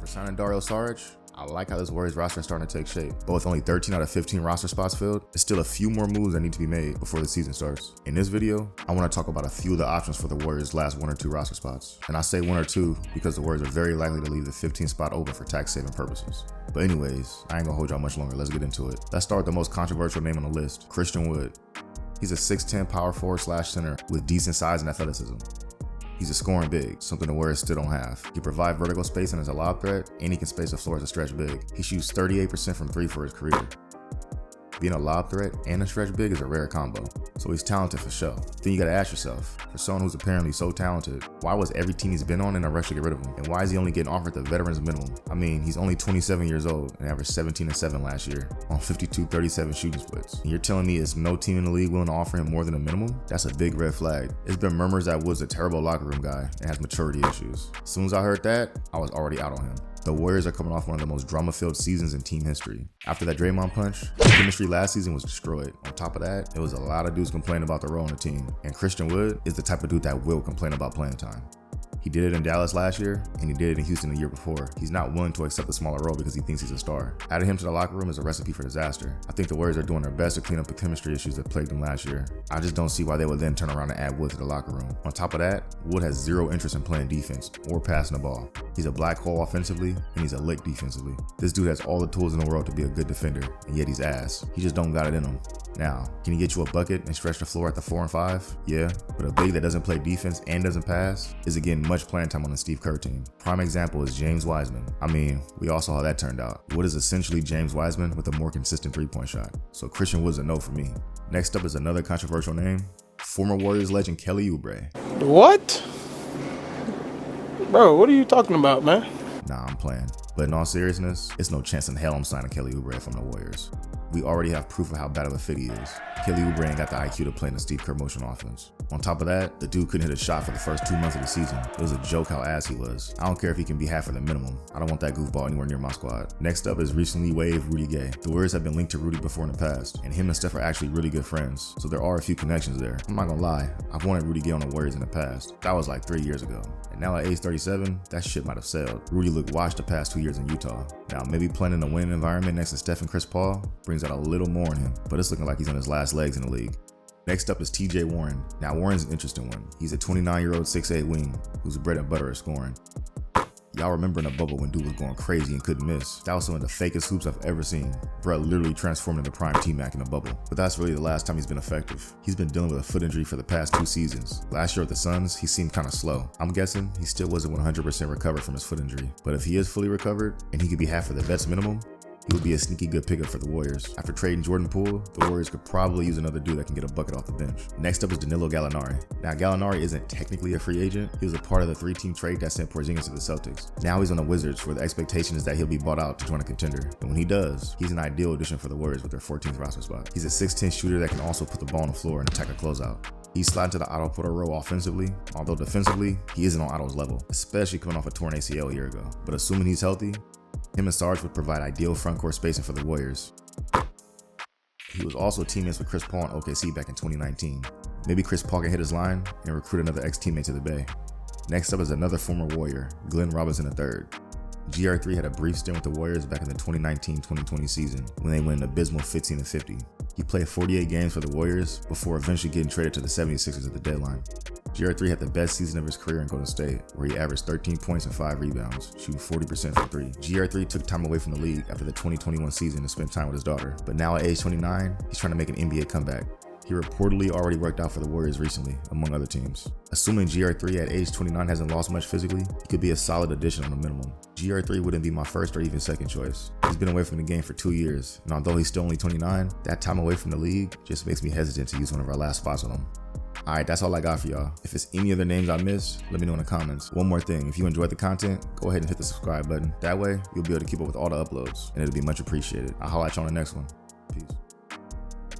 For signing Dario Saric, I like how this Warriors roster is starting to take shape. But with only 13 out of 15 roster spots filled, there's still a few more moves that need to be made before the season starts. In this video, I want to talk about a few of the options for the Warriors' last 1 or 2 roster spots. And I say 1 or 2 because the Warriors are very likely to leave the 15th spot open for tax-saving purposes. But anyways, I ain't gonna hold y'all much longer. Let's get into it. Let's start with the most controversial name on the list, Christian Wood. He's a 6'10" power forward / center with decent size and athleticism. He's a scoring big, something the Warriors still don't have. He provides vertical spacing as a lob threat, and he can space the floor as a stretch big. He shoots 38% from 3 for his career. Being a lob threat and a stretch big is a rare combo, so he's talented for sure. Then you gotta ask yourself, for someone who's apparently so talented, why was every team he's been on in a rush to get rid of him? And why is he only getting offered the veterans minimum? I mean, he's only 27 years old and averaged 17 and 7 last year on 52-37 shooting splits. And you're telling me it's no team in the league willing to offer him more than a minimum? That's a big red flag. It's been murmurs that Wood's a terrible locker room guy and has maturity issues. As soon as I heard that, I was already out on him. The Warriors are coming off one of the most drama-filled seasons in team history. After that Draymond punch, the chemistry last season was destroyed. On top of that, it was a lot of dudes complaining about the role on the team. And Christian Wood is the type of dude that will complain about playing time. He did it in Dallas last year, and he did it in Houston the year before. He's not willing to accept a smaller role because he thinks he's a star. Adding him to the locker room is a recipe for disaster. I think the Warriors are doing their best to clean up the chemistry issues that plagued them last year. I just don't see why they would then turn around and add Wood to the locker room. On top of that, Wood has zero interest in playing defense or passing the ball. He's a black hole offensively, and he's a lick defensively. This dude has all the tools in the world to be a good defender, and yet he's ass. He just don't got it in him. Now, can he get you a bucket and stretch the floor at the 4 and 5? Yeah, but a big that doesn't play defense and doesn't pass isn't getting much playing time on the Steve Kerr team. Prime example is James Wiseman. I mean, we all saw how that turned out. Wood is essentially James Wiseman with a more consistent 3-point shot. So Christian Wood's a no for me. Next up is another controversial name, former Warriors legend Kelly Oubre. What? Bro, what are you talking about, man? Nah, I'm playing. But in all seriousness, it's no chance in hell I'm signing Kelly Oubre from the Warriors. We already have proof of how bad of a fit he is. Kelly Oubre ain't got the IQ to play in the Steve Kerr motion offense. On top of that, the dude couldn't hit a shot for the first 2 months of the season. It was a joke how ass he was. I don't care if he can be half of the minimum. I don't want that goofball anywhere near my squad. Next up is recently waived Rudy Gay. The Warriors have been linked to Rudy before in the past, and him and Steph are actually really good friends, so there are a few connections there. I'm not gonna lie, I've wanted Rudy Gay on the Warriors in the past. That was like 3 years ago. And now at age 37, that shit might have sailed. Rudy looked washed the past 2 years in Utah. Now maybe playing in a winning environment next to Steph and Chris Paul brings out a little more in him, but it's looking like he's on his last legs in the league. Next up is TJ Warren. Now Warren's an interesting one. He's a 29-year-old 6'8" wing who's bread and butter at scoring. Y'all remember in the bubble when dude was going crazy and couldn't miss. That was some of the fakest hoops I've ever seen. Brett literally transformed into prime T-Mac in the bubble. But that's really the last time he's been effective. He's been dealing with a foot injury for the past 2 seasons. Last year with the Suns, he seemed kind of slow. I'm guessing he still wasn't 100% recovered from his foot injury. But if he is fully recovered and he could be half of the vet's minimum, he would be a sneaky good pickup for the Warriors. After trading Jordan Poole, the Warriors could probably use another dude that can get a bucket off the bench. Next up is Danilo Gallinari. Now Gallinari isn't technically a free agent. He was a part of the 3-team trade that sent Porzingis to the Celtics. Now he's on the Wizards, where the expectation is that he'll be bought out to join a contender. And when he does, he's an ideal addition for the Warriors with their 14th roster spot. He's a 6'10" shooter that can also put the ball on the floor and attack a closeout. He's sliding to the Otto Porter role offensively, although defensively, he isn't on Otto's level, especially coming off a torn ACL a year ago. But assuming he's healthy, him and Sarge would provide ideal front court spacing for the Warriors. He was also teammates with Chris Paul in OKC back in 2019. Maybe Chris Paul can hit his line and recruit another ex-teammate to the Bay. Next up is another former Warrior, Glenn Robinson III. GR3 had a brief stint with the Warriors back in the 2019-2020 season when they went an abysmal 15-50. He played 48 games for the Warriors before eventually getting traded to the 76ers at the deadline. GR3 had the best season of his career in Golden State, where he averaged 13 points and 5 rebounds, shooting 40% from 3. GR3 took time away from the league after the 2021 season to spend time with his daughter, but now at age 29, he's trying to make an NBA comeback. He reportedly already worked out for the Warriors recently, among other teams. Assuming GR3 at age 29 hasn't lost much physically, he could be a solid addition on the minimum. GR3 wouldn't be my first or even second choice. He's been away from the game for 2 years, and although he's still only 29, that time away from the league just makes me hesitant to use one of our last spots on him. Alright, that's all I got for y'all. If it's any other names I missed, let me know in the comments. One more thing, if you enjoyed the content, go ahead and hit the subscribe button. That way, you'll be able to keep up with all the uploads, and it'll be much appreciated. I'll holler at you on the next one. Peace.